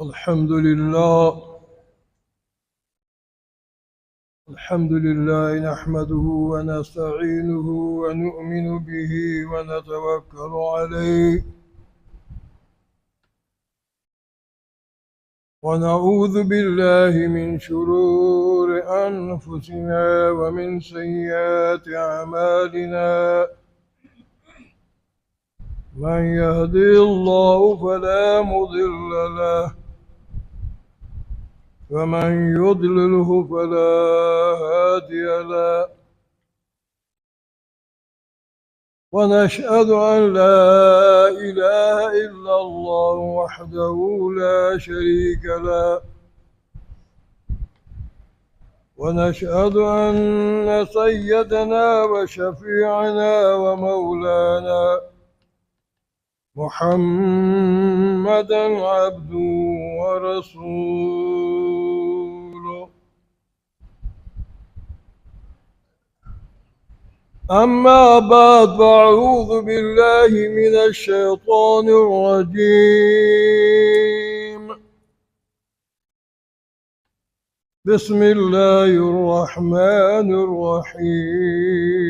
الحمد لله نحمده ونستعينه ونؤمن به ونتوكل عليه ونعوذ بالله من شرور أنفسنا ومن سيئات أعمالنا من يهدي الله فلا مضل له ومن يضلله فلا هادي له ونشهد أن لا إله إلا الله وحده لا شريك له ونشهد أن سيدنا وشفيعنا ومولانا محمدا عبده ورسوله أما بعد فأعوذ بالله من الشيطان الرجيم بسم الله الرحمن الرحيم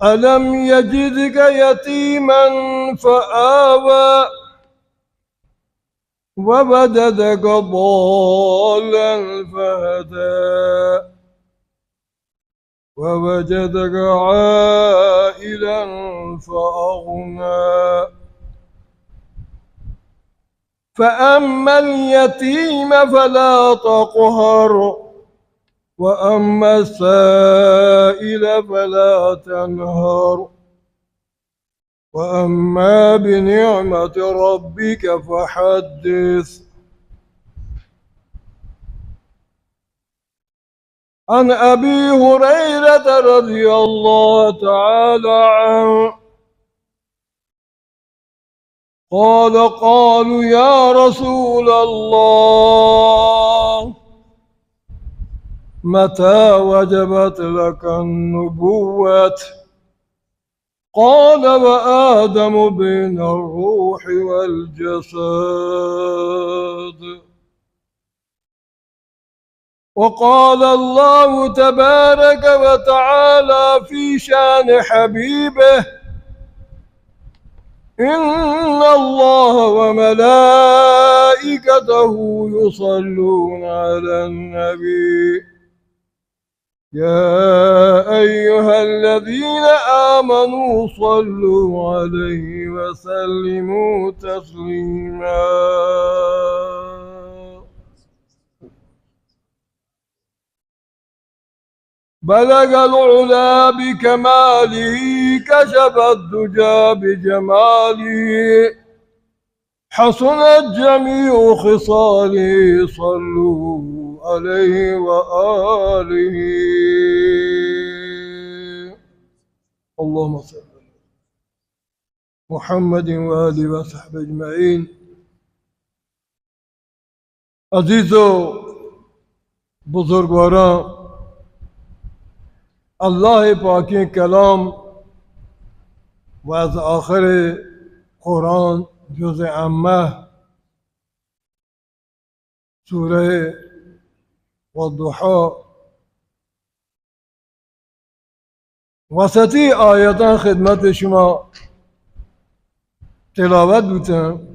ألم يجدك يتيما فآوى ووجدك ضالا فهدى ووجدك عائلا فأغنى فأما اليتيم فلا تقهر وأما السائل فلا تنهر وأما بنعمة ربك فحدث عن أبي هريرة رضي الله تعالى عنه قالوا يا رسول الله متى وجبت لك النبوة قال وآدم بين الروح والجسد وقال الله تبارك وتعالى في شان حبيبه إن الله وملائكته يصلون على النبي يا أيها الذين آمنوا صلوا عليه وسلموا تسليما بلغ العلا بكماله كشف الدجى بجماله حسنت جميع خصاله صلوا عليه وآله اللهم صل على محمد وآله وصحبه أجمعين. عزیز و بزرگواران، الله پاکی کلام و از آخر قرآن جزء عامه سوره والضحى وسطی آیاتان خدمت شما تلاوت بودم.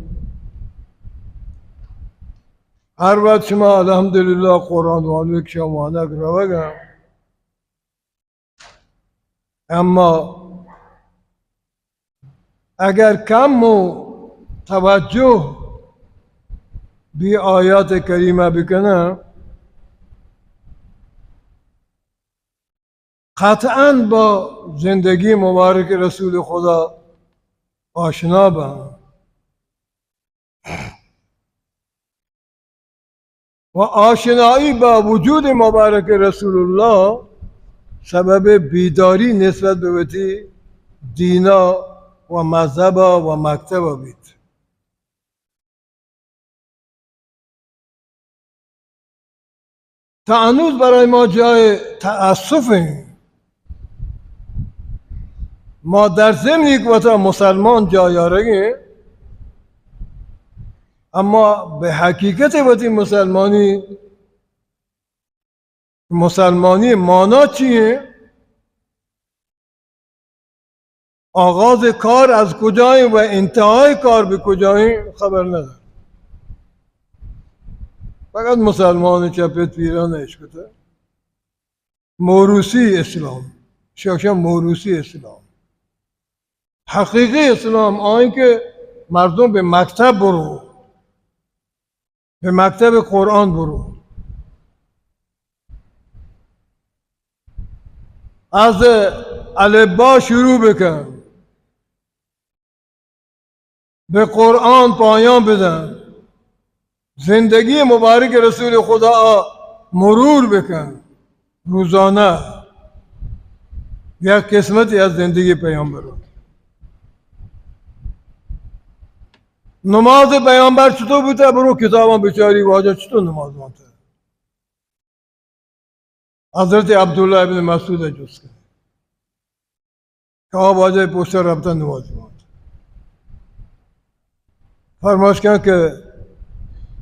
هر وقت شما الحمدلله قرآن والو که شما نگروگم، اما اگر کم و توجه به آیات کریمه بکنم قطعاً با زندگی مبارک رسول خدا آشنا بم و آشنایی با وجود مبارک رسول الله سبب بیداری نسبت به وتی دینا و مذهب و مکتب بید. تا هنوز برای ما جای تأسف ما در ضمنی که وقتا مسلمان جایارگی اما به حقیقت وقتی مسلمانی مانا چیه؟ آغاز کار از کجایی و انتهای کار به کجایی خبر نداره. فقط مسلمان چپت پیران اشکته موروسی اسلام شاکشم موروسی اسلام حقیقی اسلام آن که مردم به مکتب برو به مکتب قرآن برو از الفبا شروع بکن به قرآن پایان بدن زندگی مبارک رسول خدا مرور بکن روزانه یک قسمتی از زندگی پیامبر نماز پیامبر چطور بوده برو کتابان بچاری واجه چطور نماز مانده حضرت عبدالله ابن مسعود جز کرد که واجه پشت رفتن نماز مانده فرمایش کن که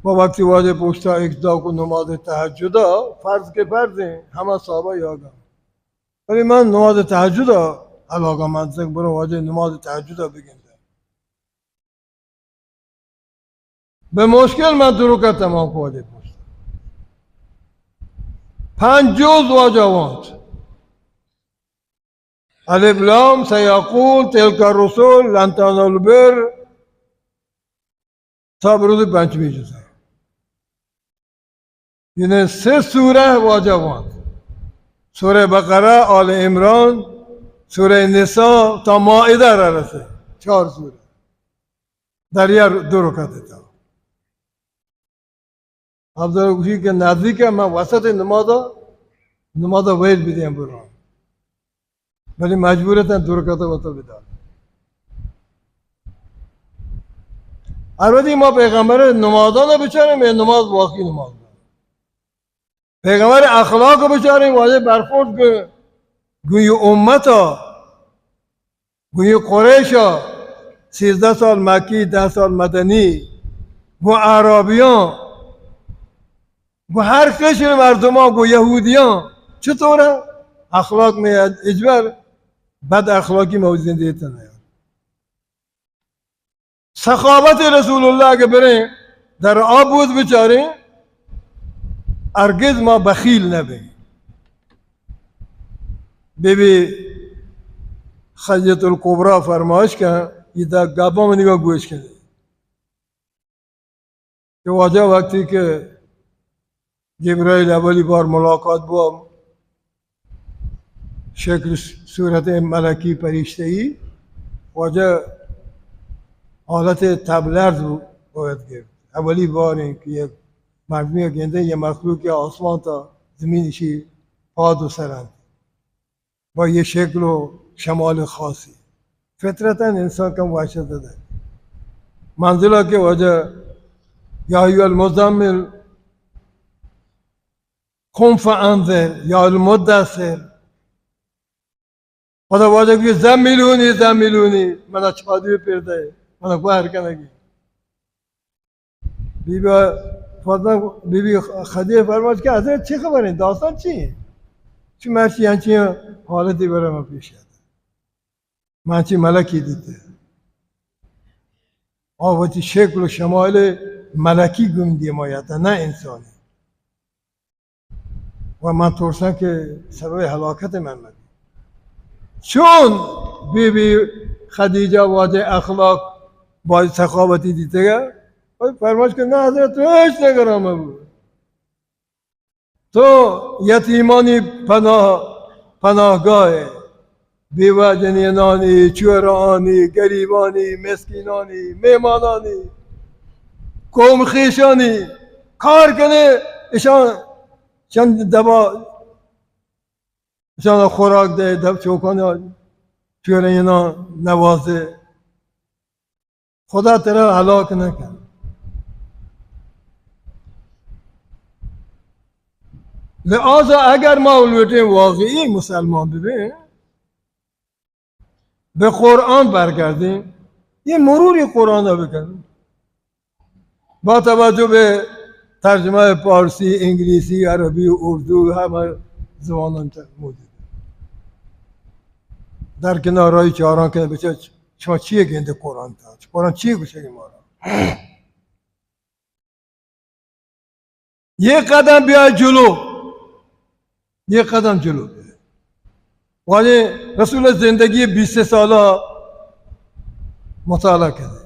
با وقتی واجه پشت اقضا کو نماز تهجد فرض که فرض همه صحابه یادم ولی من نماز تهجد علاقه منطق برو واجه نماز تهجد بگنده به مشکل من درو که تمام کو واجه پشت 5 جز واجه واند الف لام سیقول تلک الرسول لن تنالوا البر تا برود 5 جزه یعنی 3 سوره واجه واند سوره بقره آل عمران سوره نساء تا مائده را رسه 4 سوره در یک 2 رکعت تا افضل گوشی که نزدیک من وسط نماز ویل بدیم برام ولی مجبورتن 2 رکعت وقت بدار البته ما پیغمبر نمازان بچاریم نماز واقعی نماز پیغمبر اخلاق بچاریم واجه برخورد که گوی امتا گوی قریشا 13 سال مکی 10 سال مدنی گو عربیان گو هر قشر مردمان گو یهودیان چطوره؟ اخلاق میاد اجبر بد اخلاقی موجود زندگی نیاد سخاوت رسول الله که بریم در آب بود بچاریم هرگز ما بخیل نبیم بیبی خدیجه الکبری فرمایش کن یہ در گابا میں نگاه گوش کنه که واجه وقتی که جبرائیل اولی بار ملاقات با شکل صورت ملکی پریشته ای واجه حالت تبلرز باید گرفت اولی بار این که یک مردمی گنده یه مخلوقی آسمان تا زمینشی پاد و سرند با یه شکل و شمال خاصی فطرتا انسان کم وحشت داده منزله که واجه یا ایوه المزمل قم فانذر یا المدثر خدا واجه که زمیلونی من چادی پیرده من باهر کنگی بیبی خدیجه فرمود که حضرت چه خبره داستان چیه چی مرچی هنچی حالتی برای ما پیش شد من چی ملکی دیده آواتی شکل و شمال ملکی گم مایده نه انسانی و من ترسم که سبب هلاکت من مدی چون بیبی خدیجه واجه اخلاق با سخاوتی دیده فرمایش که نه حضرت تو هیچ نگرامه بود تو یتیمانی پناهگاه بیوه جنینانی چورانی گریبانی مسکینانی میمانانی قوم خیشانی کار کنه ایشان چند دبا ایشان خوراک ده دب چوکان چورینان نوازه خدا ترا هلاک نکن لہذا اگر ما الوٹے واقعی مسلمان ببین به قرآن برگردیم، یه مروری قرآن رو بکنیم با توجه به ترجمه پارسی، انگلیسی، عربی و اردو، همه زبانان موجود در کنارهای چهاران که بچه شما چیه گنده قرآن تا قرآن چیه گوشه ما را یه قدم بیای جلو، یه قدم جلو بیای. ولی رسول زندگی 23 ساله مطالعه کرده،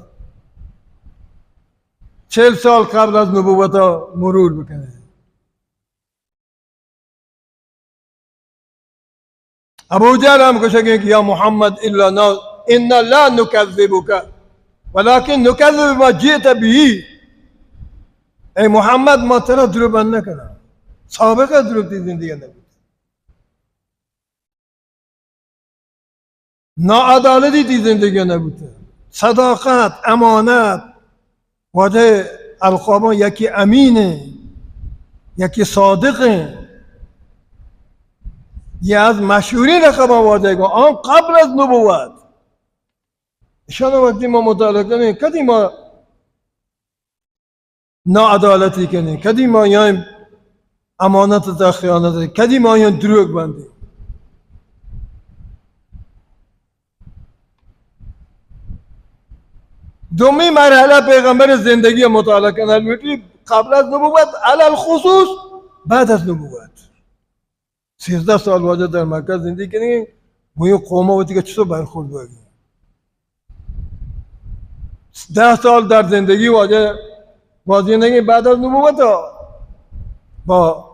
40 سال قبل از نبوت مرور بکنه. ابو جهل هم کشه که یا محمد الا انا لا نکذبک ولكن نکذب ما جئت به. ای محمد ما ترا دروغ نکنم، سابقه دروغ زندگی نبود، ناعدالتی تی زندگی نبود، صداقت، امانت. واجه القابان یکی امینه، یکی صادقه، یه از مشهوری لقبان واجه گو آن قبل از نبوت. شاید وقتی ما مطالعه کنیم کدی ما ناعدالتی کنیم، کدی ما یایم امانت تا خیانت، کدی ما یایم دروغ بندیم. دومی مرحله پیغمبر زندگی مطالعه کنن قبل از نبوت، علل خصوص بعد از نبوت. 13 سال واجه در مکه زندگی کنی با این قومه وقتی که چطور برخورد بگیم. 10 سال در زندگی واجه زندگی بعد از نبوت با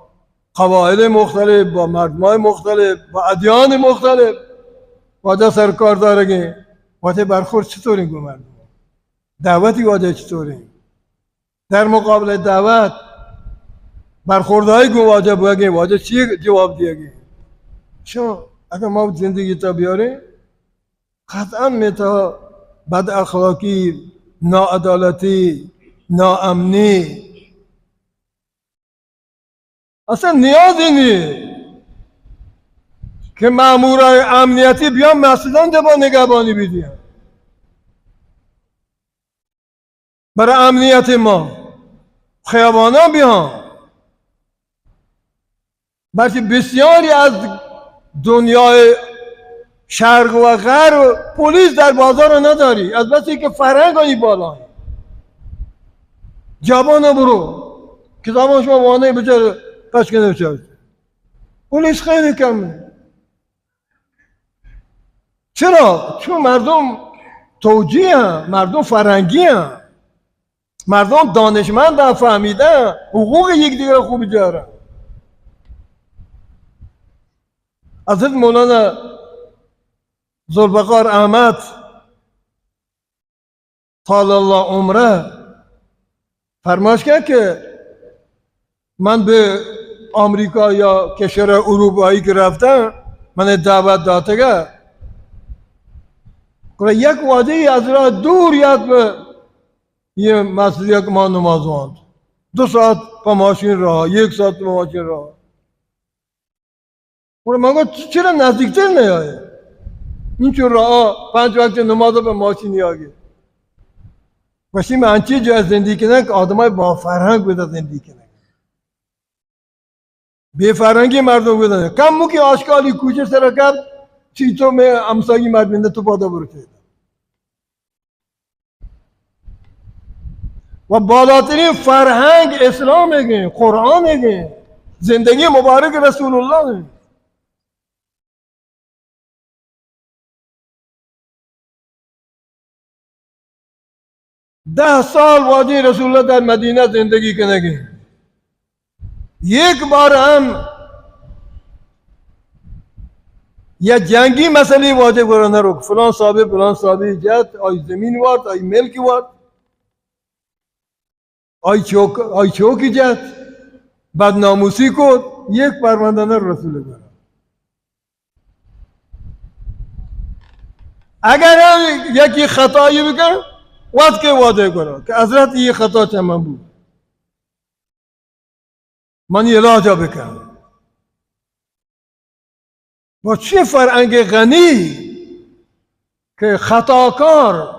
قواعد مختلف، با مردمای مختلف، با ادیان مختلف واجه سرکار دارگی. واجه برخورد چطوری گو مردم، دعوتی واجه چطوری در مقابل دعوت برخوردهای گو واجه بگی، واجه چی جواب دیگی. شما اگر ما زندگی تا بیاریم قطعا میتا بد اخلاقی، ناعدالتی، ناامنی اصلا نیازی نیست که مامورای امنیتی بیان مسئولان دبا نگهبانی بیدیم برای امنیت ما. خیابانا بیان، بلکه بسیاری از دنیای شرق و غرب پلیس در بازار رو نداری، از بسی که فرهنگ هایی بالا. جوانه برو کتابان شما وانه بچه پشکنه بچه پلیس خیلی کمه. چرا؟ چون مردم توجیه هم، مردم فرهنگی هم، مردم دانشمند هم، فهمیدن حقوق یکدیگر رو خوب جارن. حضرت مولانا ذوالفقار احمد طال الله عمره فرمایش کرد که من به آمریکا یا کشور اروپایی که رفتم من دعوت داده که یک وادی از راه دور یاد به یه مسجدی که ما نماز خواند 2 ساعت با ماشین راه، 1 ساعت با ماشین راه. من گفت چرا نزدیکتر نیایی؟ این چون راه 5 وقت نماز به ماشین یاگی باشیم انچه جای زندگی کنن که آدمای با فرهنگ بوده زندگی کنن، بی فرهنگی مردم بودن. کم مو که آشکالی کوچه سرکب چی تو میں امسایی مردمینده تو بادا برو که و بالاترین فرهنگ اسلام هگه، قرآن هگه، زندگی مبارک رسول الله هگه. ده سال وادی رسول الله در مدینه زندگی کنگی، یک بار هم یا جنگی مسئله واجه برانه رو فلان صاحب جد آی زمین وارد، آی ملکی وارد، آی چوکی جد بدناموسی کن، یک پروندانه رسول الله. اگر یکی خطایی بکن وقت که واده کنه که حضرت یہ خطا چه من بود، من علاجا بکنم. با چه فرهنگ غنی که خطاکار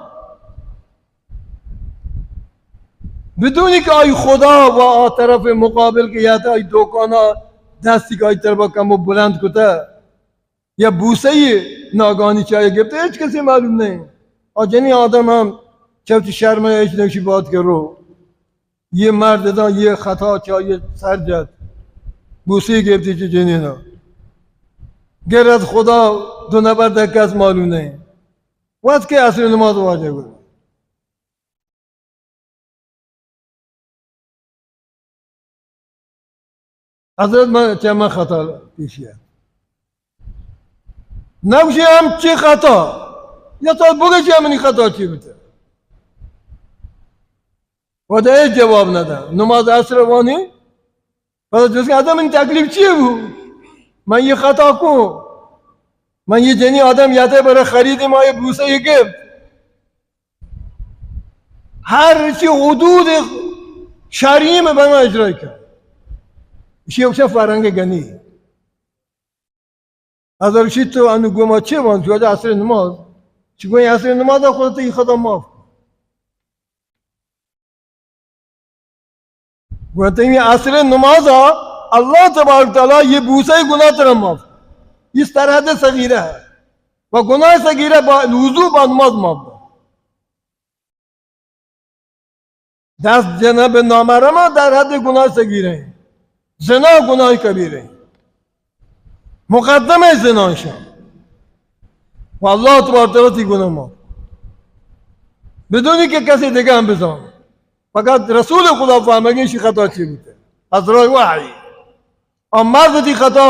بدونی که آی خدا و طرف مقابل که یا آی دوکانا دستی که آی طرف کمو بلند کته یا بوسه ناگانی چای گفته هیچ کسی معلوم نہیں آجنی آدم هم چوتی شرمه هیچ نوشی بات کرو یه مرد دا یه خطا چای سر جد بوسه گفتی چه جنینا گر از خدا دو نبر در کس معلوم نہیں وقت که اصل نماز واجه بود حضرت من خطا پیشیه نبوشی هم چی خطا یا تا بگه چی همینی خطا چی بوده و ده هیچ جواب نده نماز عصر وانی پس جز که آدم این تکلیف چیه بود من یه خطا کن من یه جنی آدم یاده برای خرید ما یه بوسه یه گفت هر چی حدود شرعی میں بنا اجرا کرد شیخ فرنگ گنی از رشید تو انو گما چه وان تو عصر نماز چون عصر نماز خودت این خطا معاف گویا این عصر نماز الله تبارک تعالی یہ بوسه گناہ ترا معاف اس طرح سے صغیرہ ہے و گناہ صغیرہ با وضو با نماز معاف دست جناب نامحرم در حد گناہ صغیرہ ہیں زنا گناہ کبیر ہیں مقدم ہے زنا شان و اللہ تبارک تعالی تی گناہ معاف بدونی که کسی دیگه هم بزن فقط رسول خدا فهمگین شی خطا چی بوده از راه وحی اما مرد دی خطا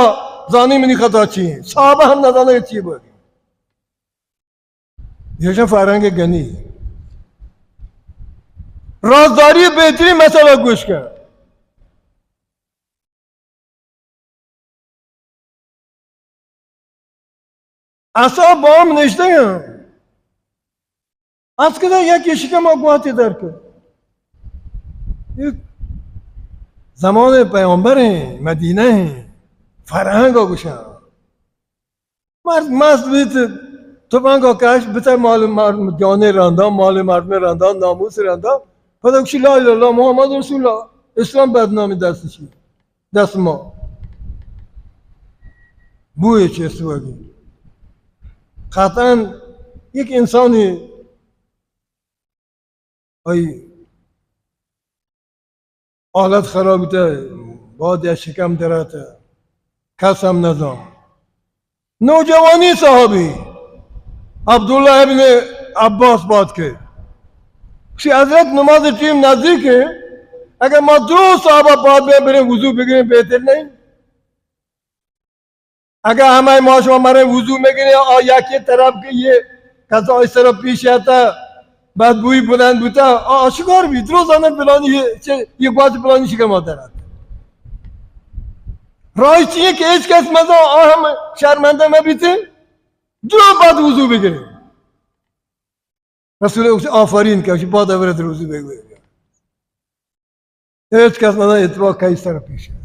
زانی منی خطا چی صحابه هم ندانه چی بود یکشن فرنگ گنی رازداری بهترین مسئله گوش کرد اصلا با هم نشته هم از کده یکی شکم آگواتی در کرد زمان پیامبر ہیں مدینه ہیں فرهنگ آگوشن مرد بیت تفنگ آکش بتر مال جانه راندان مال مردم راندان ناموس راندان پدا کشی لا اله الله محمد رسول الله اسلام بدنامی دستشی دست ما بوی چه سوگی قطعا یک انسانی حالت خرابیده باد یا شکم درته کس هم ندام نوجوانی صحابی عبدالله ابن عباس بات که کسی حضرت نماز ٹیم نزدیک ہے اگر ما دو صحابہ بات بریں وضو بگیریں بہتر نہیں اگر ہمیں معاشرہ ہمارے وضو میں گریں اور یا کی طرف کے یہ کسا اس طرف پیش آتا بعد بوئی بلند بوتا آشکار بھی روزانه فلانی یہ بات فلانی شکم آتا رہتا رای چیئے کہ ایچ کس مزا ہم شرمندہ میں بیتے جو بعد وضو بگرے رسول اللہ آفرین کہ اسی بعد اورت وضو بگرے ایچ کس مزا اتباق کا اس طرح پیش ہے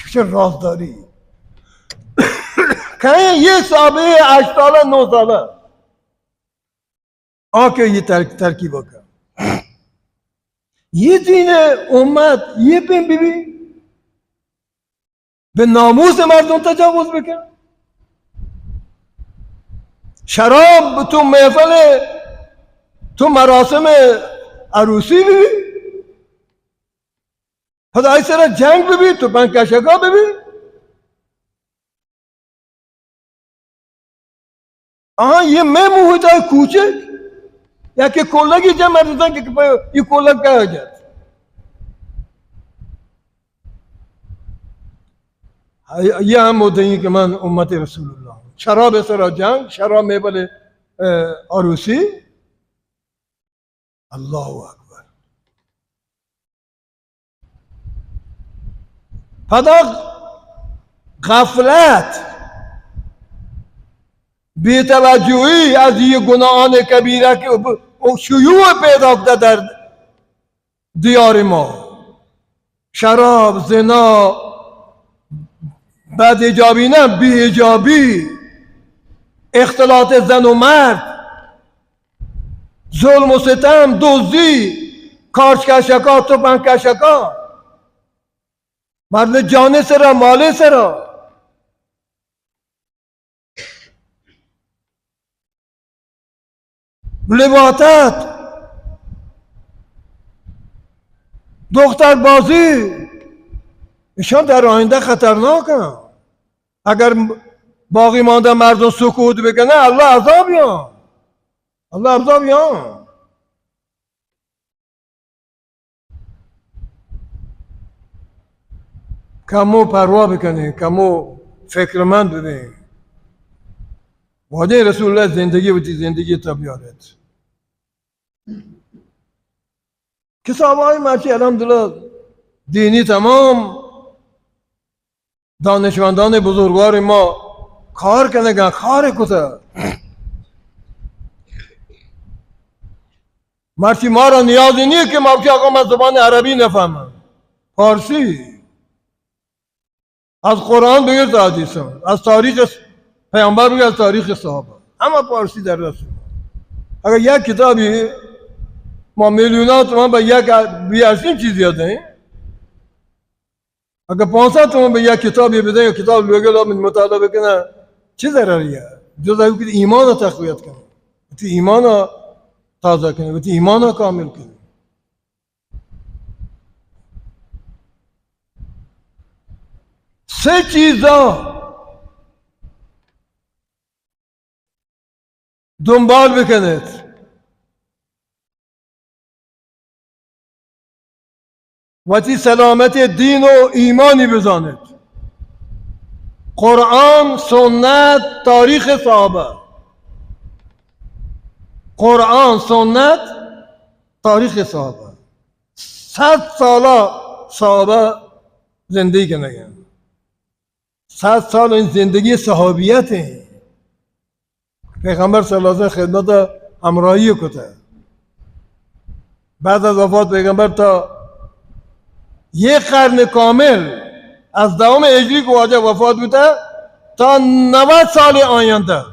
شکر رازداری کہیں یہ صحابہ 8 سالہ 9 سالہ آکے یہ ترکیب کا یہ دین امت یہ پہ بھی به ناموس مردم تجاوز بکن شراب تو محفل تو مراسم عروسی بھی خدا اس طرح جنگ بھی تو پنکشگاه بھی یہ میں محیط ہے کوچک یا کہ کولگی جمع دیتا کہ یہ کولگ کا ہو جاتا یہ ہم ہوتے ہیں کہ من امت رسول اللہ شراب سرا جنگ شراب میں بلے عروسی اللہ اکبر پدا غفلت بی توجهی از یہ گناهان کبیره که شیوع پیدا کرده در دیار ما شراب زنا بد ایجابی نه بی ایجابی اختلاط زن و مرد، ظلم و ستم، دزدی، کارچکشکا، توپنکشکا، مرد جان سرا مال سرا، لواطت، دختر بازی، ایشان در آینده خطرناکن. اگر باقی مانده مردم سکوت بکنه الله عذاب یا الله عذاب یا کمو پروا بکنی، کمو فکرمند ببین. وعده رسول الله زندگی و زندگی تا بیارد. کتاب های مرچی الحمدلله دینی تمام دانشمندان بزرگوار ما کار کنگن، کار کتا مرچی ما را نیازی نیست که ما آقا من زبان عربی نفهمم، فارسی، از قرآن بگیر تا حدیث، از تاریخ پیامبر بگیر، از تاریخ صحابه، اما فارسی در رسول. اگر یک کتابی ما میلیونات تومان به یک بیارسیم چیزی یاده، اگر 500 تومان به یک کتابی بده یا کتاب لوگل مطالعه بکنه چه ضرریه؟ جز اینکه ایمان رو تقویت کنه، تو ایمان رو تازه کنه، تو ایمان رو کامل کنه. سه چیزا دنبال بکنید وقتی سلامت دین و ایمانی بزانید: قرآن، سنت، تاریخ صحابه. قرآن، سنت، تاریخ صحابه. 100 ساله صحابه زندگی کنگن، 100 سال این زندگی صحابیت ہے. پیغمبر صلی اللہ علیہ وسلم خدمت همراهی کته. بعد از وفات پیغمبر تا یک قرن کامل از دوام هجری که واجه وفات بوده تا 90 سال آینده،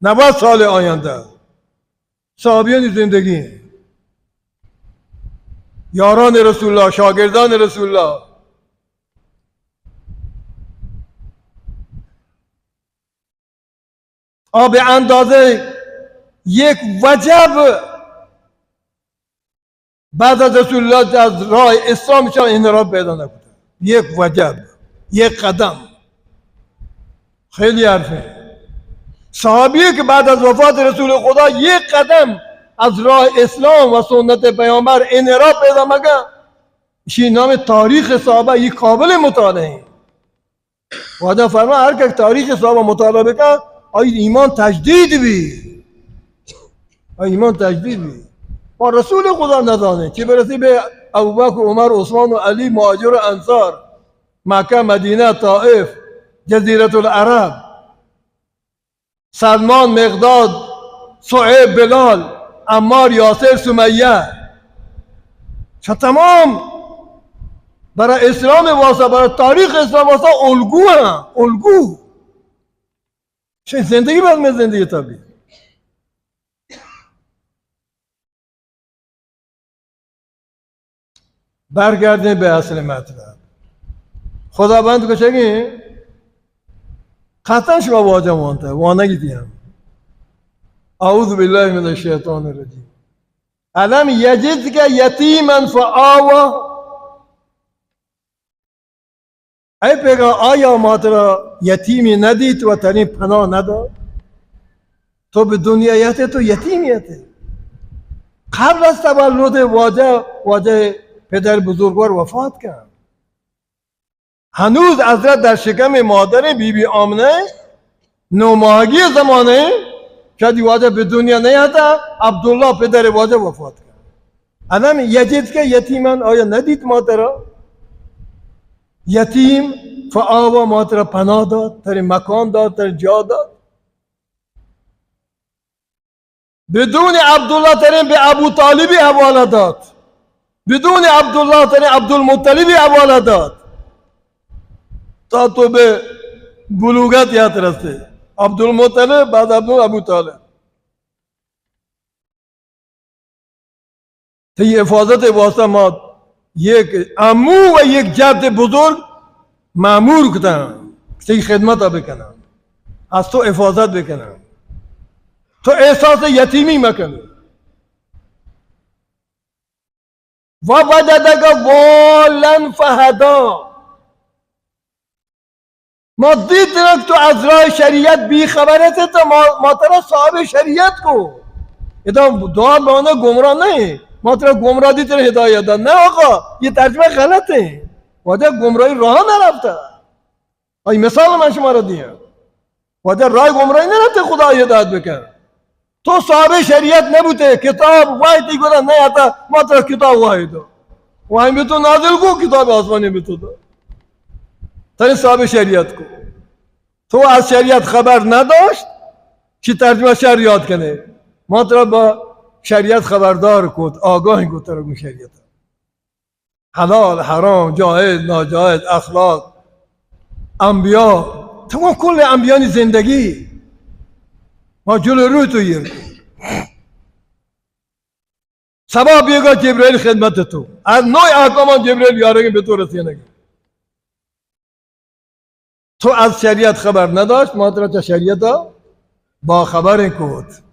90 سال آینده صحابیان زندگی، یاران رسول الله، شاگردان رسول الله. به اندازه یک وجب بعد از رسول الله از راه اسلام چون انحراف پیدا نکنه. یک وجب، یک قدم، خیلی حرفه. صحابیه که بعد از وفات رسول خدا یک قدم از راه اسلام و سنت پیامبر انحراف پیدا مگه، شی نام تاریخ صحابه، یک قابل مطالعه. وعده فرما هر که تاریخ صحابه مطالعه بکن ایمان تجدید بی، ایمان تجدید بی. ما رسول خدا ندانه چه برسی به ابوبکر، عمر، عثمان و علی، مهاجر و انصار، مکه، مدینه، طائف، جزیره العرب، سلمان، مقداد، صهیب، بلال، عمار، یاسر، سمیه، چه تمام برای اسلام واسه، برای تاریخ اسلام واسه الگو هم، الگو. چه زندگی باید می زندگی طبیعی. برگردیم به اصل مطلب. خداوند که چگی قطعا شما واجه مانده وانگیدیم. اعوذ بالله من الشیطان الرجیم. الم یجدک یتیما فآوی. ای پیغمبر آیا ما را یتیمی ندید و تنین پناه نداد؟ تو به دنیایت تو یتیمیته. قبل از تولد واجه پدر بزرگوار وفات کرد. هنوز حضرت در شکم مادر بیبی آمنه 9 ماهگی زمانه شاید واجه به دنیا نیاده، عبدالله پدر واجه وفات کرد. الم یجدک یتیما، آیا ندید مادر را یتیم؟ فآوا، مادر را پناه داد، تر مکان داد، تر جا داد. بدون عبدالله ترین به ابو طالبی حواله داد، بدون عبدالله ترین عبدالمطلبی حواله داد تا تو به بلوغت یاد رسه. عبدالمطلب بعد ابو طالب. تی حفاظت واسطه ما یک عمو و یک جد بزرگ مأمور کردن تی خدمت بکنن، از تو حفاظت بکنن، تو احساس یتیمی مکنی. و وجدک ضالا فهدا، ما دیدیم تو از راه شریعت بی خبرت تو ما ترا صاحب شریعت کو ادام دعا بانا گمراه نہیں، ما ترا گمراه دی ترا ہدایت داد. نه آقا یہ ترجمه غلطه، وجه گمراهی راه نرفته. ای مثال من شما را دیم، وجه راه گمراهی نرفته خدا هدایت بکن. تو صاحب شریعت نبوده، کتاب وحی دی گودا نہیں آتا، ما ترا کتاب وحی دو، وحی میں تو نازل کو کتاب آسمانی میں تو دو تری صاحب شریعت کو. تو از شریعت خبر نداشت چی ترجمه شریعت کنه، ما ترا با شریعت خبردار کد، آگاهی کد ترا گو شریعت حلال حرام جائز ناجائز اخلاق انبیا تمام کل انبیانی زندگی ما جلو روی تو یر سبا بیگا جبرائیل خدمت تو از نوع احکامان جبرائیل یارگی به تو رسینگی. تو از شریعت خبر نداشت، ما ترا شریعت با خبر کد.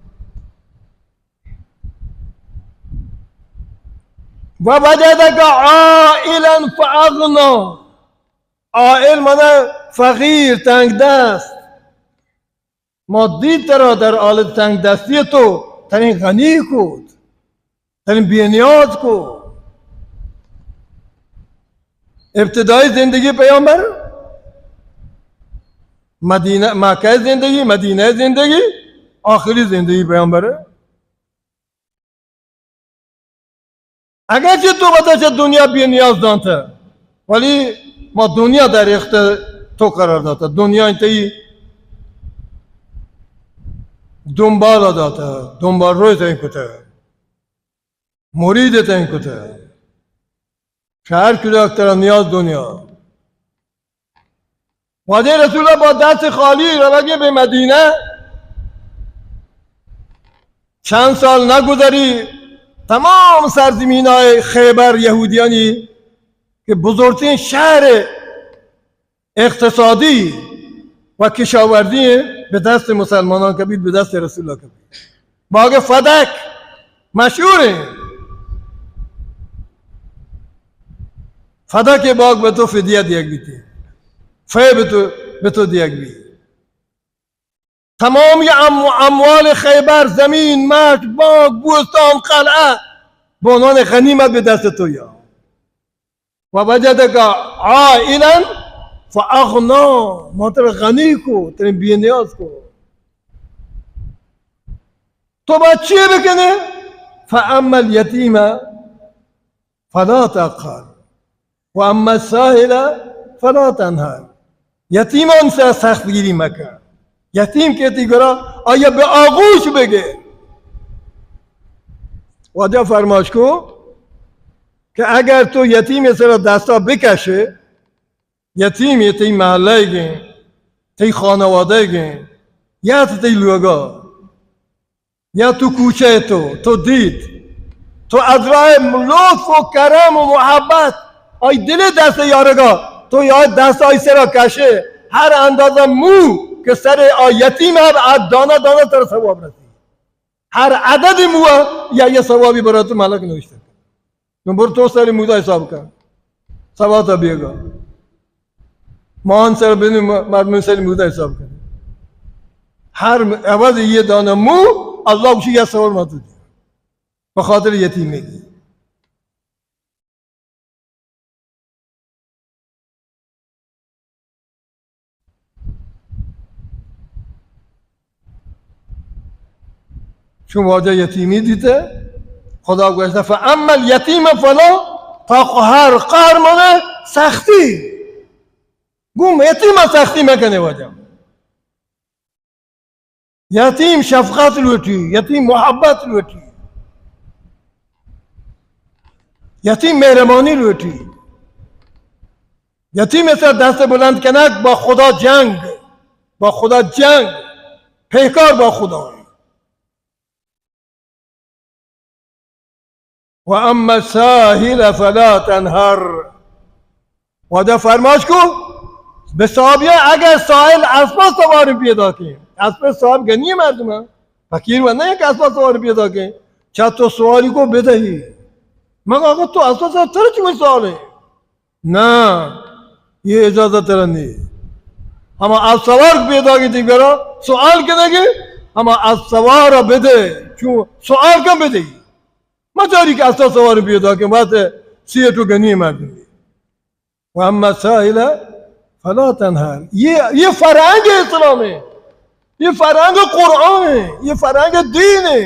و وجدک عائلا فاغنا، عائل معنی فقیر تنگ دست. ما دید ترا در حالت تنگ دستی تو ترین غنی کد، ترین بی‌نیاز کو. ابتدای زندگی پیامبر مدینه مکه زندگی، مدینه زندگی، آخری زندگی پیامبره. اگرچه تو بتاشه دنیا بی نیاز دانته، ولی ما دنیا در اختیار تو قرار داده. دنیا انتهی دنبال داده، دنبال روی تین کته، مرید تین کته. شهر کلی اکتر نیاز دنیا. واجه رسول الله با دست خالی روگه به مدینه. چند سال نگذری تمام سرزمین های خیبر یهودیانی که بزرگترین شهر اقتصادی و کشاورزی به دست مسلمانان کبید، به دست رسول الله کبید. باغ فدک مشهوره، فدک باغ به تو فدیه دیگ بیتی، فی به تو دیگ بی. تمامی اموال خیبر، زمین، ملک، باغ، بوستان، قلعه به عنوان غنیمت به دست تو یا. و وجدک عائلا فاغنا، ما ترا غنی کو، ترین بی نیاز کو. تو باید چیه بکنه؟ فاما الیتیم فلا تقهر و اما السائل فلا تنهر. یتیمان سر سختگیری مکن. یتیم که دیگرا آیا به آغوش بگه. واجه فرماش کو که اگر تو یتیم سر دستا بکشه، یتیم تی محله گه، تی خانواده گه، یا تی لوگا، یا تو کوچه تو دید تو از راه لطف و کرم و محبت آی دل دست یارگا تو یا دست آی سر کشه، هر اندازه مو که سر یتیم هر دانه دانه تر ثواب رسی. هر عدد مو یا یه ثوابی برای تو ملک نوشته. نمبر تو سر مودا حساب کن ثواب تا بیگا مان سر بین مردم سر مودا حساب کن. هر عوض یه دانه مو الله بشی یه ثواب ما تو دی به خاطر یتیمی. چون واجه یتیمی دیده خدا گوشته فاما الیتیم فلا تقهر. قهر مانه سختی. گوم یتیم سختی مکنه واجه. یتیم شفقت لوٹی، یتیم محبت لوٹی، یتیم مهربانی لوٹی. یتیم مثل دست بلند کنک با خدا جنگ، با خدا جنگ. پیکار با خدا. و اما ساحل فلا تنهر. وعده فرماش کو به صحابیه اگر ساحل اسبا سوار پیدا که اسب صاحب گنی مردم فقیر و نه که اسبا سوار پیدا که چه تو سوالی کو بدهی مگر آقا تو اسبا سوار تر چی سواله نه ये इजाजत नहीं हम आज सवार पैदा की थी करो सवाल कहने के हम आज सवार बेदे क्यों सवाल कम बेदे मचारी के आस्था सवार पैदा के बात है सीए तो गनी मार दूंगी वह हम साहिला फला तनहार ये फरांग है इस्लाम है ये फरांग कुरान है ये फरांग दीन है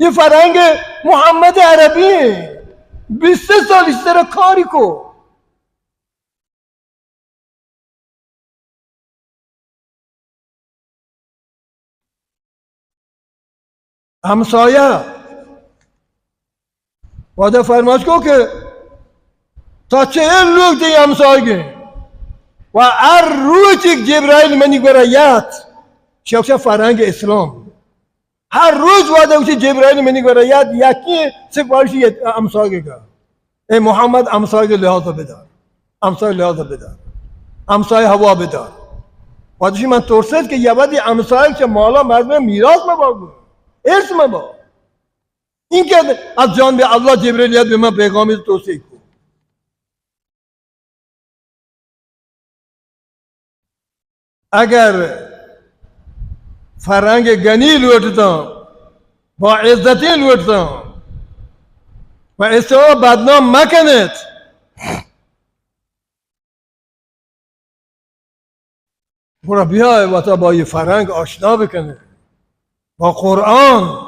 ये फरांग मोहम्मद अरबी है 20 साल इस तरह खारी को همسایه وعده فرماش کو که تا 40 روز دیگه همسایه و هر روز که جبرائیل منی برایت شخص فرهنگ اسلام هر روز وعده که جبرائیل منی برایت یکی سفارشی همسایه کا ای محمد همسایه لحاظ بدار همسایه لحاظ بدار همسایه هوا بدار وعده من ترسید که یه بعدی همسایه که مالا مردم میراث مباگو ارث مبا این که از جانب الله جبرئیل به من پیغامی توصیه کو اگر فرهنگ گنی لوٹتا با عزتی لوٹتا و استوا بدنام مکنید برا بیای و تا با یه فرهنگ آشنا بکنه با قرآن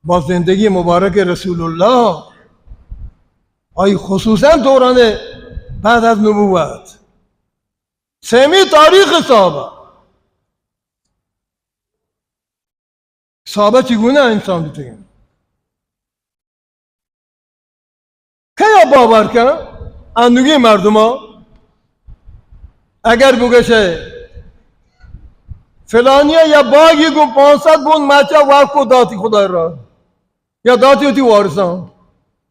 با زندگی مبارک رسول الله آی خصوصا دوران بعد از نبوت سمی تاریخ صحابه چگونه انسان بودن کیا باور کن اندوگی مردم ها اگر بگشه فلانیه یا باگی کو 500 بون مچه وقت کو داتی خدا را یا داتی ہوتی وارثان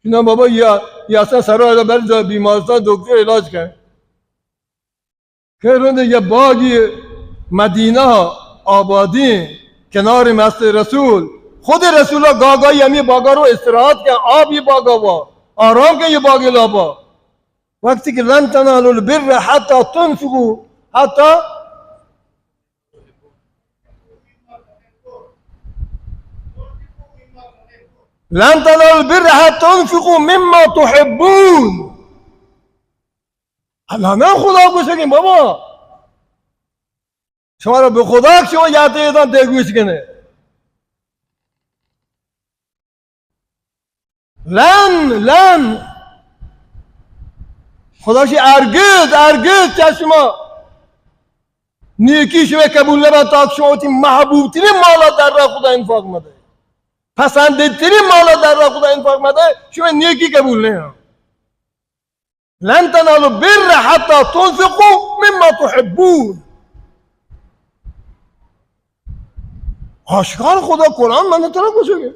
اینا بابا یا اصلا سرای بر بیمارستان دکتر علاج کرد که رونده یا باگی مدینه آبادی کنار مسجد رسول خود رسول الله گاگایی همی باگا رو استراحت کن آب یه باگا با آرام کن یه باگی لابا وقتی که لن تنالوا البر حتی تنفقوا حتی لن تنالوا البر حتى تنفقوا مما تحبون الله نه خدا گوش کنیم بابا شما را به خدا که شما یاد ایدان دگوش کنه لن خداشی ارگز چه شما نیکی شما قبول نبند تا شما تی محبوب ترین مالا در راه خدا انفاق مده پسندیدترین مالا در راه خدا انفاق مده شما نیکی قبول نه لن تنالوا البر حتى تنفقوا مما تحبون آشکار خدا قرآن من طرف گوشه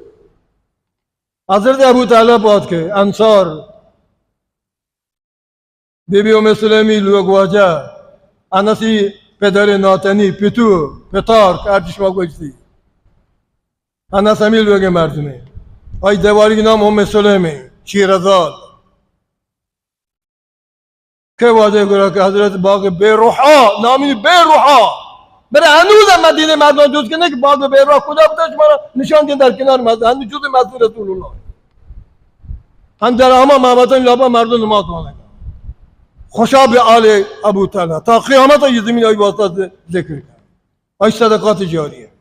حضرت ابو طالب باد که انصار بیبی ام سلیمی لوگ واجه انسی پدر ناتنی پتار که ارتش ما گوشتی انس همی لوگ مردمه آی دواری نام ام سلیمی شیرزاد که واجه گره که حضرت باغ بیروحا نامی بیروحا برای هنوز هم مدینه مردم جز کنه که باغ بیروحا کجا بوده شما را نشان دین در کنار مسجد هنوز جز مسجد رسول الله هم در همه محبتان لابا مردم نماز کنه خوشا به آل ابو طالب تا قیامت های زمین های واسطه ذکر کرد های صدقات جاریه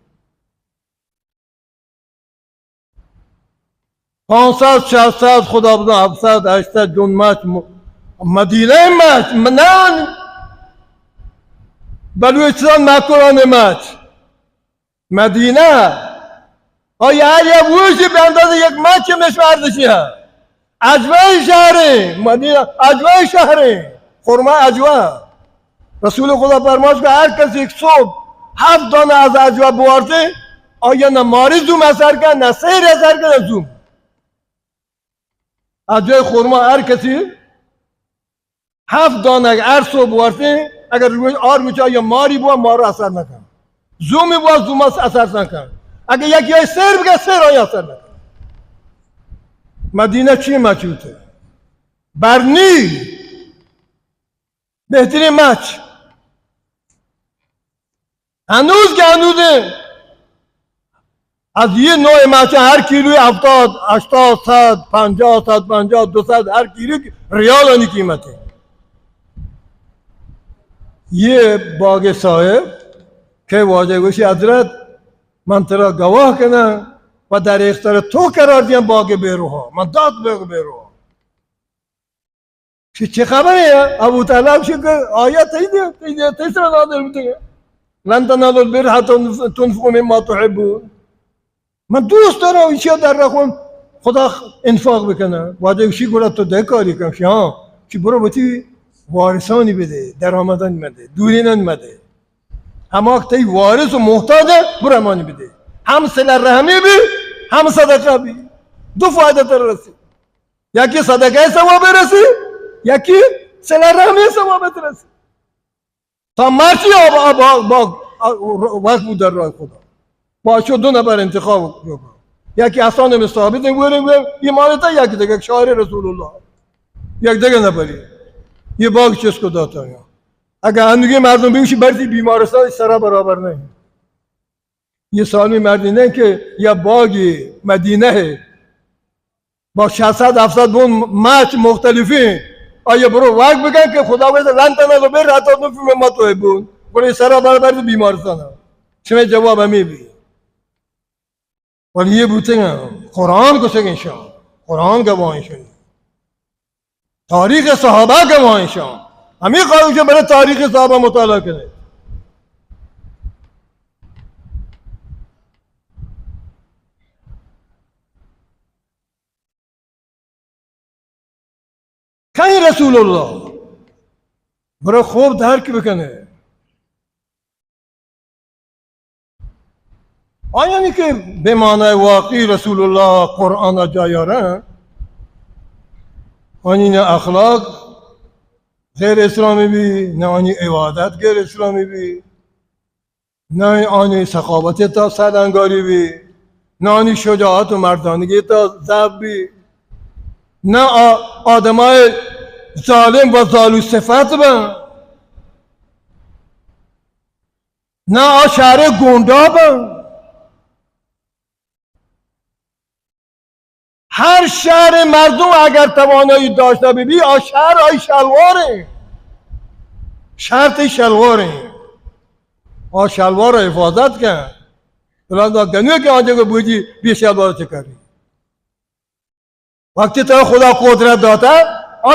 500 600 خدا بدون 700 800 جون ماچ مدینه ماچ منان بلوچستان مکران ماچ مدینه آیا هر یک ووشی به اندازه یک ماچ مش ارزشی هست عجوه شهره مدینه عجوه شهره خرما عجوه رسول خدا فرماش که هر کسی یک صبح 7 دانه از عجوه بوارده آیا نه ماری زوم اثر کرد نه سیر اثر کرد زوم از جای خورما هر کسی 7 دانه هر صبح بوارده اگر روی آر میشه آیا ماری بوا مارو اثر نکن زومی بوا زوم اثر نکن اگر یکی های سیر بگه سیر آیا اثر نکن مدینه چی مچوته برنی بهترین مچ هنوز که هنوزه از یه نوع مچ هر کیلوی 70 80 100 50 150 200 هر کیلو ریال آنی قیمته یه باغ صاحب که واجه گوشی حضرت من ترا گواه کنم و در اختیار تو قرار دیم باغ بیروها من داد باغ بیروها چه خبره ابو طالب شو که آیت تیده تیسر نادر میده لن تنالوا البر حتى تنفقوا مما تحبون من دوست دارم ایشیا در راه خدا انفاق بکنه واجه گوشی گوره تو ده کاری کن ها چی برو بتی وارثانی بده درآمدانی بده دوری نمیده اما وقتی وارث و محتاجه برو امانی بده هم صله رحمی بی هم صدقه بی دو فایده تر رسی یکی صدقه ثواب رسی یکی صله رحمی ثواب رسی تا مرچی وقت بود در راه خدا باشو 2 نفر انتخاب یکی حسان بن ثابت میگه یه مالتا یکی دیگه شاعر رسول الله یک دیگه نفری یه باغ چیز کو داتا اگر هنوگی مردم بیوشی برسی بیمارستان سرا برابر نه یه سالی مردینه که یه باغی مدینه ہے با 600 700 بون مچ مختلفی آیا برو وقت بگن که خدا بگه لن تنالوا البر حتی تنفقوا مما تحبون برو سرا برابر بیمارستان شما جواب همی بی ولی یه بوته قرآن کو سگنشان قرآن گواهیشون تاریخ صحابه گواهیشان همین قاعده که برای تاریخ صحابه مطالعه کنه کہیں رسول الله برای خوب درک بکنه آیا که به معنای واقعی رسول الله قرآن جایاره آنی نه اخلاق غیر اسلامی بی نه آنی عبادت غیر اسلامی بی نه آنی سخاوت تا سرانگاری بی نه آنی شجاعت و مردانگی تا ضعف بی نه آدمای ظالم و ظالم صفت با نه شهر گنده با هر شهر مردم اگر توانایی داشته بی شهر آی شلواره شرط شلواره شلوار رو حفاظت کن بلند گنوه که آنجا که بودی بی شلوار چه کردی وقتی تو خدا قدرت داده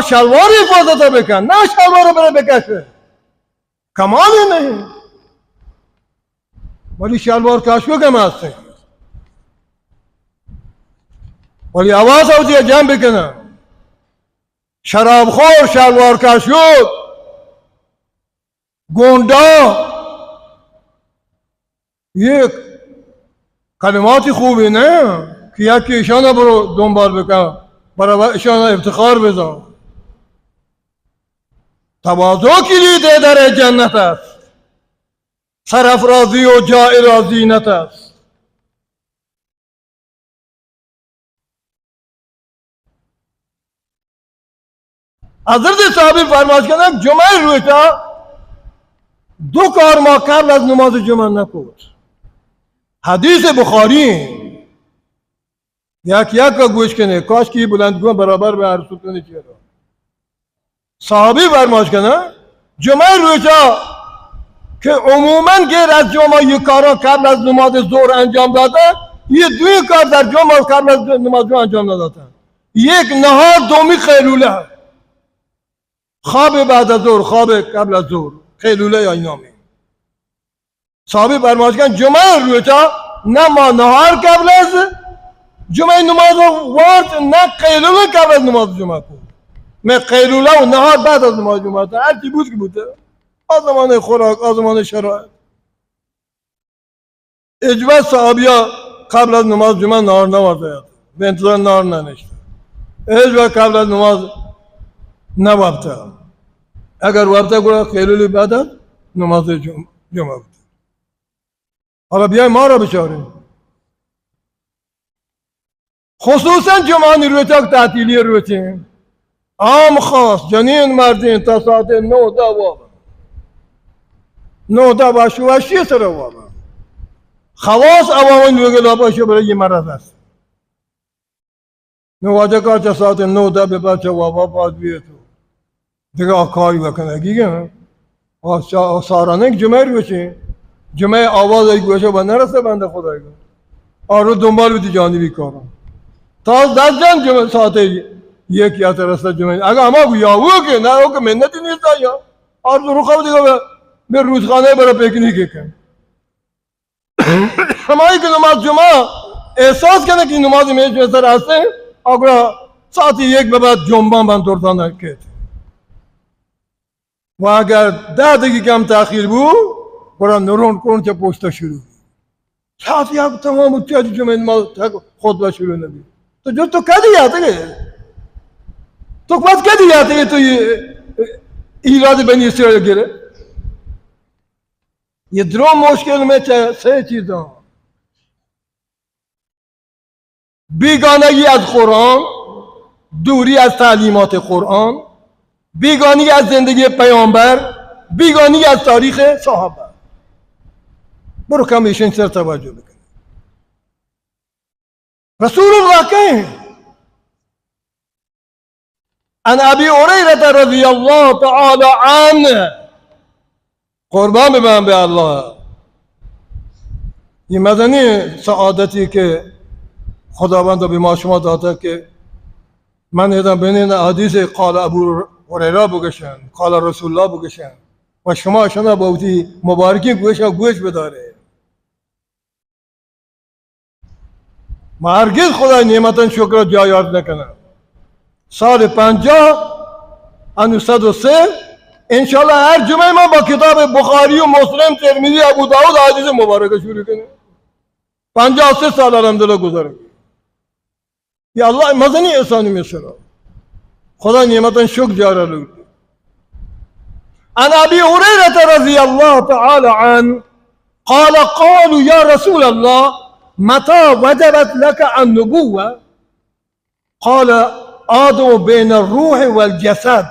شلوار حفاظت بکن نه شلوار رو بره بکشه کمالی نه ولی شلوار کشکو کم هسته ولی آواز آوزی جمع بکنه شرابخور شلوار کشکو گنده یک کلماتی خوبی نه که یکی ایشان برو دنبال بکن برای ایشان افتخار بذار تواضع کلید در جنت است سرافرازی و جای را زینت است حضرت صحابی فرمایش کردن جمعه رویتا 2 کار ما قبل از نماز جمعه نکود حدیث بخاری یک کا گوش کنه کاش که بلندگوان برابر به هر سلطانی چیه را صحابی فرمایش کردن جمعه رویتا که عموما غیر از جمعه یک کارا قبل از نماز ظهر انجام داده یه 2 کار در جمعه قبل از نماز ظهر انجام داده یک نهار دومی خیلوله خواب بعد از ظهر خواب قبل از ظهر خیلوله یا اینامی صحابی فرمایش کردن جمعه رویتا نه ما نهار قبل از جمعه نماز وقت نه قیلوله قبل از نماز جمعه کن من قیلوله و نهار بعد از نماز جمعه هر چی بود که بوده آزمان خوراک آزمان شرایط اجماع صحابیا قبل از نماز جمعه نهار نورده، به انتظار نهار ننشته. اجماع قبل از نماز نوابته. اگر وابته گویا خیلی بعد از نماز جمعه بود. حالا بیای ما را بچاریم. خصوصا جمعه رویتا که تعطیلی رویتیم. عام خاص جنین مردین تا ساعت 9 وابه. 9 واشی سر وابه. خواص عوامل لوگ لاباشو برای یه مرض است. نواجه کار تا ساعت 9 به بچه وابا باز بیه تو. دیگه آکاری بکنه گیگه سارانه جمعه روچه. جمعه آواز ای گوشه با نرسه بنده خدای گو. آرو دنبال بیتی جانبی کارم. تا 10 جان جمعه ساعت یک یا ترسته جمعه. اگه اما گو یا او که نه او که منتی نیست یا. آرو رو خواب دیگه به روزخانه برای پیکنیک کن. همایی که نماز جمعه احساس کنه که نماز میشه سر هسته اگر ساعت یک به بعد جنبان من دردان کرد و اگر 10 دقیقه کم تاخیر بود برای نرون کن که پشت شروع ساعت یک تمام اتیاج جمعه نماز خطبه شروع نبید تو جو تو کدی آتے گئے تو بات کدی آتے گئے تو ایراد بنی اسرائیل گرے یہ درو مشکل میں سه چیزاں بیگانگی از قرآن دوری از تعلیمات قرآن بیگانگی از زندگی پیامبر بیگانگی از تاریخ صحابه برو کم ایشن سر توجه بکن رسول الله کہیں عن ابی هریره رضی الله تعالی عنه قربان ببن به الله این مدنی سعادتی که خداوند به ما شما داده که من ایدم بینین حدیث قال ابو هریره بگشن قال رسول الله بگشن و شما شنا باوتی مبارکی گوش بداره ما هرگز خدای نعمتن شکر جای یاد نکنه سال 50 انو 103 انشالله هر جمعه ما با کتاب بخاری و مسلم ترمذی ابو داود حدیث مبارک شروع کنه 53 سال الحمدلله گذره یا الله مزنی احسانی میشه خدا نعمتن شکر جاری لگه عن ابي هريره رضي الله تعالى عنه قال قالوا يا رسول الله متى وجبت لك النبوة قال آدم بين الروح والجسد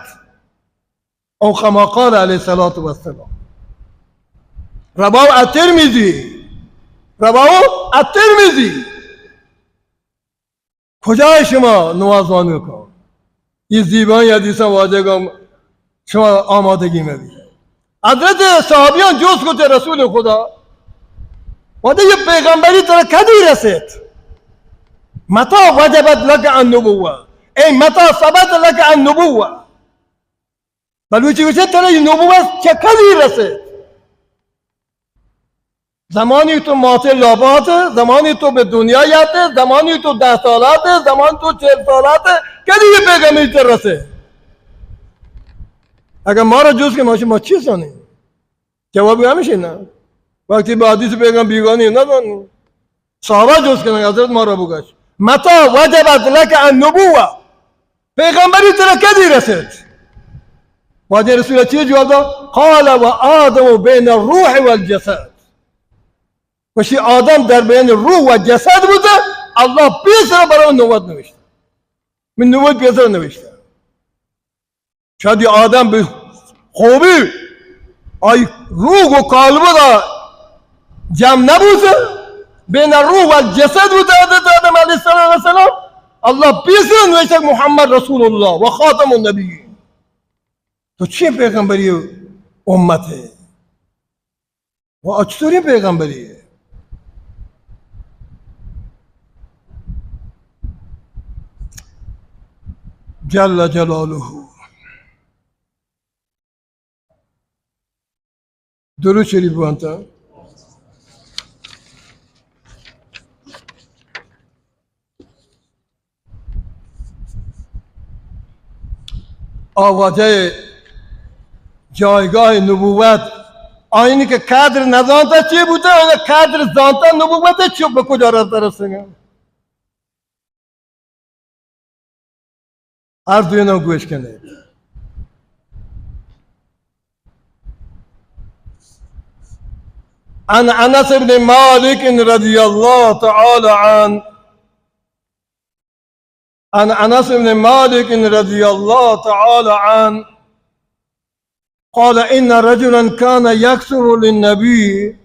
أو كما قال عليه الصلاة والسلام رواه الترمذي کجای شما نوازوانی کن این زیبایی حدیثا واجه شما آمادگی مبید حضرت صحابیان جوز کتے رسول خدا وده یه پیغمبری ترا کدی رسید متا وجبت لك النبوة ای متا ثبت لك النبوة بلوچی وچه ترا این نبوة چه کدی رسید زمانی تو مات لابات زمانی تو به دنیا یاته زمانی تو 10 سالاته زمانی تو 40 سالاته کدی یه پیغمبری ترا رسید اگر ما را جز که ما چی سانیم جوابی همیشه نه وقتی با حدیث پیغمبر بیگانی ندانیم صحابه جز کنن حضرت ما را بگشت متا وجبت لك النبوة پیغمبری ترا کدی رسید واجه رسول چی جواب داد قال و آدم بین الروح والجسد وشی آدم در بین روح و جسد بوده الله پیسر برای نوبت نوشته من نوبت پیسر نوشته شاید آدم به خوبی آی روح و قلب دا جمع نبوده بین روح و جسد بوده حضرت آدم علیه السلام الله پیسر نوشته محمد رسول الله و خاتم النبیین تو چی پیغمبری امته و چطوری پیغمبری جل جلاله درود شریف بانتا آواجه جایگاه نبوت آینی که کادر نزانتا چی بوده و کادر زانتا نبوته چی به کجا رفته رسنگه هر دوینا گوش کنید. عن انس بن مالك رضي الله تعالى عنه عن انس بن مالك رضي الله تعالى عنه قال ان رجلا كان يكثر للنبي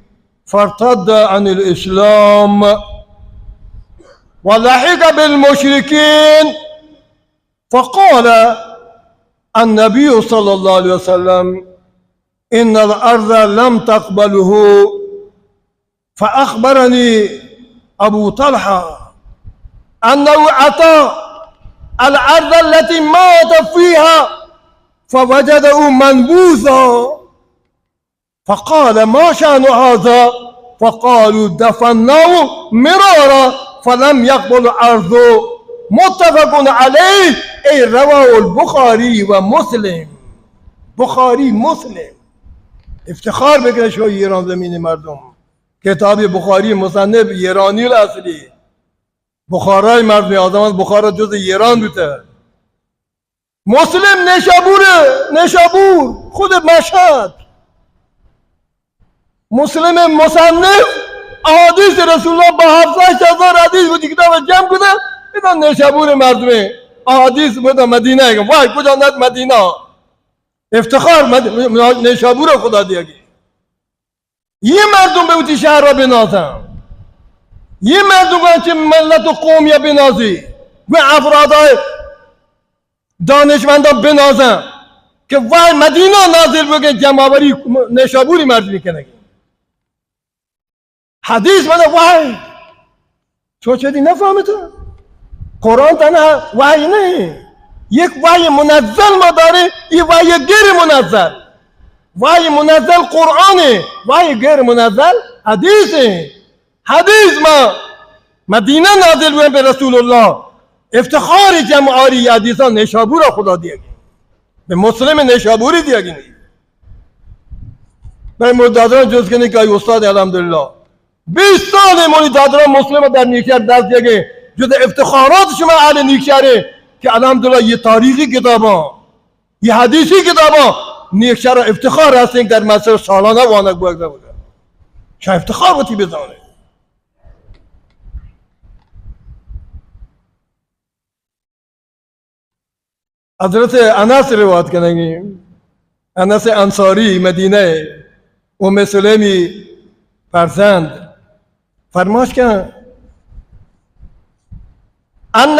فارتد عن الاسلام ولحق بالمشركين فقال النبي صلى الله عليه وسلم ان الارض لم تقبله فأخبرني أبو طلحة أنه أتى الأرض التي مات فيها فوجده منبوذا فقال ما شأن هذا فقالوا دفناه مرارا فلم يقبل أرضه متفق عليه أي رواه البخاري ومسلم بخاري مسلم افتخار بکنه شو ایران زمین مردم کتاب بخاری مصنف ایرانی الاصلی بخارای مردم آدم بخارا جز ایران بوده مسلم نشابور خود مشهد مسلم مصنف احادیث رسول الله با 7,000 حدیث بود کتاب جمع کنه اینا نشابور مردمه احادیث بود مدینه وای کجا ند مدینه افتخار نشابور خدا دیگه یه مردم به اوتی شهر را بنازن یه مردم که ملت و قومیه بنازی و افرادهای دانشمندان بنازن که وای مدینه نازل بگه جمعوری نشابوری مردمی کنه حدیث بده وای تو چه دی نفهمی تو قرآن تنها وای نه یک وای منزل ما داره این وای غیر منزل وای منزل قرآنه وای غیر منزل حدیثه حدیث ما مدینه نازل بوده به رسول الله افتخار جمعاری حدیثان نشابور خدا دیگه به مسلم نشابوری دیگه به مدادران جز کنی که ای استاد الحمدلله 20 سال مونی دادران مسلم در نیکشهر دست دیگه جز افتخارات شما اهل نیکشهره که الحمدلله یه تاریخی کتابا یه حدیثی کتابا نیکشهر افتخار هستین در مسیر سالانه وانک بوده بوده شا افتخار بودی بزانه حضرت انس روایت کنگی انس انصاری مدینه ام سلیمی فرزند فرماش کن ان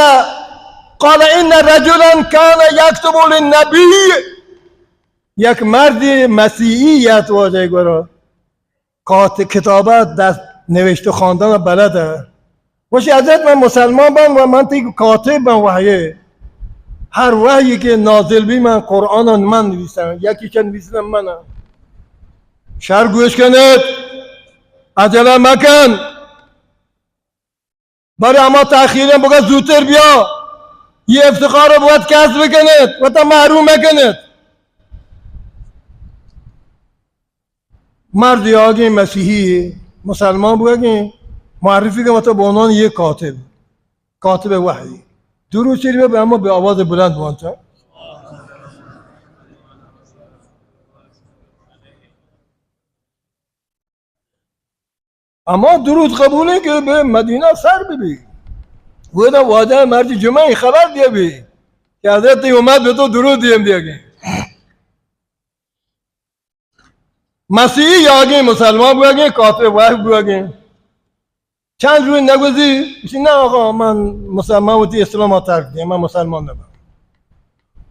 قال ان رجلا كان يكتب للنبي یک مرد مسیحیت واجه گورا کتابت دست نوشته خواندن بلده باشی حضرت من مسلمان بم و من تیک کاتب بم وحیه هر وحیی که نازل بی من قرآن من نویسم یکی که نویسم منم شهر گوش کنید عجله مکن برای اما تأخیرم بگه زودتر بیا یه افتخار رو باید کسب بکنید و تا محروم مکنید مردی آگه مسیحی مسلمان بگه معرفی که و تا به عنوان یه کاتب وحی درود شریفه به اما به آواز بلند بانتا اما درود قبوله که به مدینه سر ببی بودا واجه مرد جمعه خبر دیا بی که حضرت اومد به تو درود دیم دیگه مسیحی یاگه مسلمان بگه کافر وحی بگه چند روی نگوزی نه آقا من مسلمان بودی اسلام ها ترک دیم من مسلمان نبم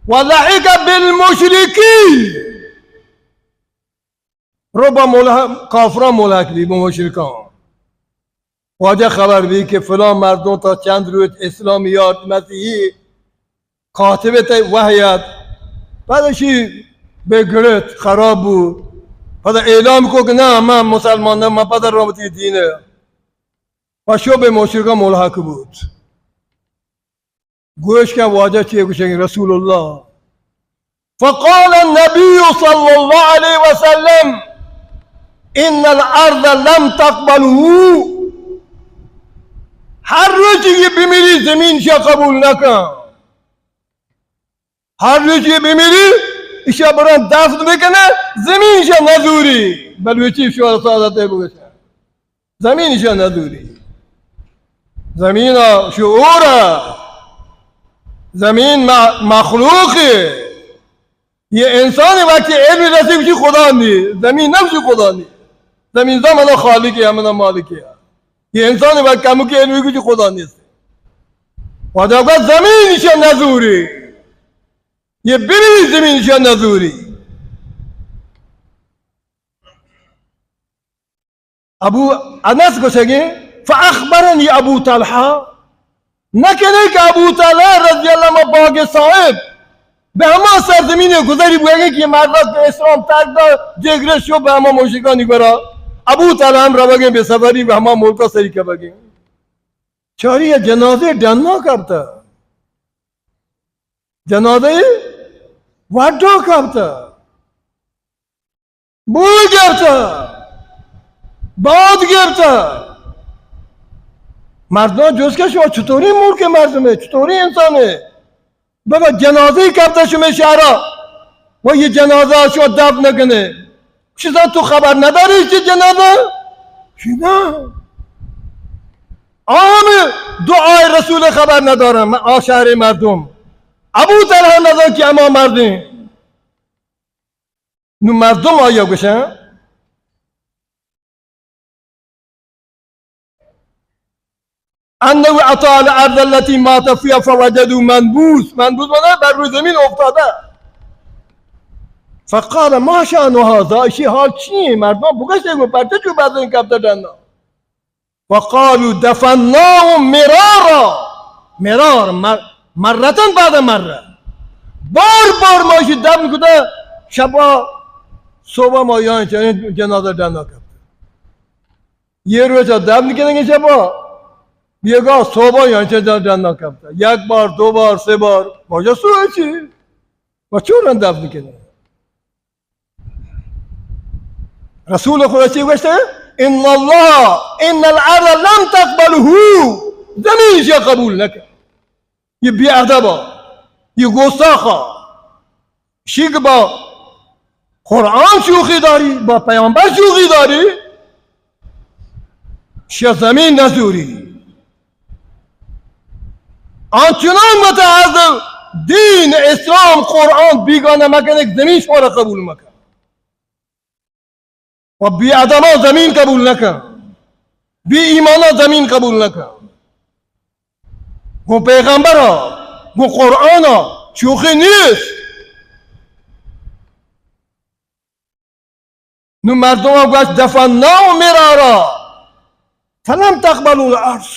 ولحق بالمشرکی رو با کافران ملحق بی با مشرکان واجه خبر بی که فلان مردم تا چند روی اسلامیات مسیحی کاتبت وحیات بعدشی بگرد خراب بود بعد اعلام کو که نه من مسلمان نه من پدر رابطی دینه و شو به مشرکان ملحق بود گوش که واجه چیه گوشه رسول الله فقال النبي صلى الله عليه وسلم ان الارض لم تقبله. هر روزی که بمیری زمین شا قبول نکن. هر روزی که بمیری ایشا بران دست بکنه زمین شا نزوری. بلوچی شو سعادت بگوشه زمین شا نزوری. زمین شعوره، زمین مخلوقه. یه انسانی وقتی علمی رسید بشی خدا نی، زمین نبشی خدا نی. زمین زمان خالقی همه مالکی. یه انسانی وقتی کمو که علمی بشی خدا نیست. وقتی وقت زمینش نزوری، یه ببینی زمینش نزوری. ابو انس گوشگی فاخبرنی ابو طلحه، نکنه که ابو طلحه رضی الله عنه باگ صاحب به همه سرزمین گذاری بگه که مرد به اسلام ترک داد جگره شو به همه مشرکانی برا. ابو طلحه هم را بگه به سفری به همه ملکا سری که بگه چاری جنازه دننا کرده، جنازه وڈا کرده، بو گرده، باد گرده. مردم جز که شما چطوری ملک مردمه، چطوری انسانه؟ بگا جنازه کرده شما شهرها و یه جنازه شما دفن نکنه. چیزا تو خبر نداری چه جنازه؟ چی نه؟ آمه دعای رسول خبر ندارم آشهر مردم. ابو طلحه ندار که اما مردم نو مردم آیا بشن؟ انه اطاع الارض التي مات فيها فوجدوا منبوس. منبوس معنی بر روی زمین افتاده. فقال ما شأن هذا، شی حال چیه؟ مردم بگشته گو پرته چو بعد این کبتر دننا. وقالوا دفناه مرارا، مرار مرتن بعد مره، بار ماشی دفن کده شبا صبح ما یان جنازه دننا کرد. یه روز دفن کنه شبا بیگاه صبح یان جنازه کرد. یک بار دو بار سه بار واجه سوه چی؟ و چون دفن کنه؟ رسول خدا چی گوشته؟ ان الله ان الارض لم تقبله، زمینش قبول نکرد. یه بیادبا، یه گستاخا، شی که با قرآن شوخی داری، با پیامبر شوخی داری، شی زمین نزوری. آنچنان متعذب دین اسلام قرآن بیگانه مکنه زمین شما را قبول مکن و بی ادما زمین قبول نکن، بی ایمانا زمین قبول نکن. گو پیغمبر ها، گو قرآن ها شوخی نیست. نو مردم ها گوشت دفناه مرارا فلم تقبلوا الارض.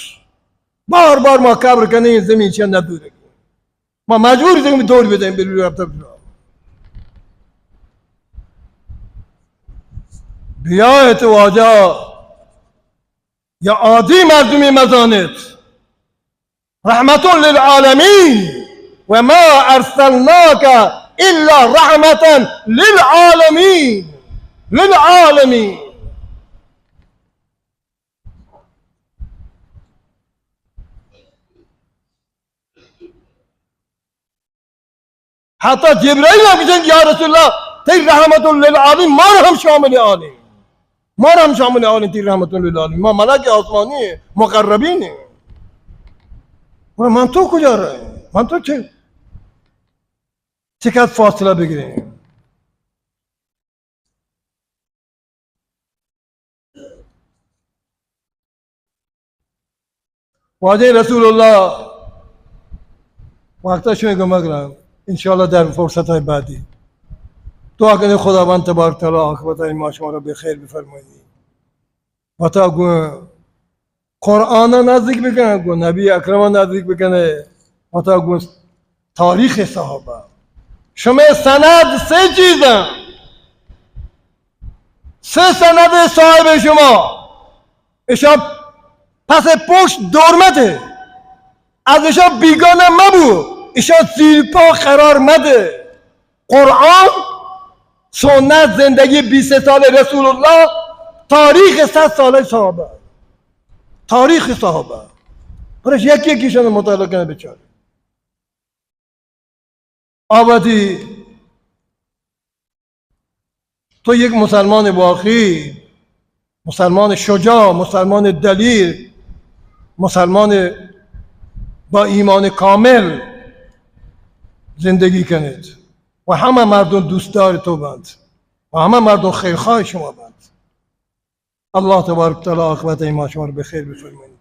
بار ما کبر کنه زمین چه ندوره، ما مجبوری زمین دور بدهیم بروی رفته بجا. بیایت واجه یا عادی مردمی مزانت رحمت للعالمین و ما ارسلناک الا رحمتا للعالمین. للعالمین حتی جبرائیل هم بگن یا رسول الله تی رحمت للعالمین، ما رو هم شامل آلیم، ما رو هم شامل آلیم تی رحمت للعالمین. ما ملک آسمانی مقربینی. من تو کجا رای؟ من تو چقدر فاصله بگیریم؟ واجه رسول الله وقتا شوی گمه کنم انشاءالله در فرصت های بعدی دعا کنید خداوند تبارک تعالی عاقبت ما شما را به خیر بفرمایید و تا گو قرآن نزدیک بکنه، گو نبی اکرم نزدیک بکنه و تا گو تاریخ صحابه. شما سند سه چیزن، سه سند صاحب شما اشا پس پشت دورمته، از اشا بیگانه مبو، اشا زیر پا قرار مده. قرآن، سنت، زندگی 20 سال رسول الله تاریخ 100 ساله صحابه، تاریخ صحابه، برش یکی یکیشون مطالعه کنه بچاره. آبادی تو یک مسلمان واقعی، مسلمان شجاع، مسلمان دلیر، مسلمان با ایمان کامل زندگی کنید و همه مردم دوستدار تو بند و همه مردم خیرخواه شما بند. الله تبارک تعالی عاقبت ما شما رو بخیر بفرمایید.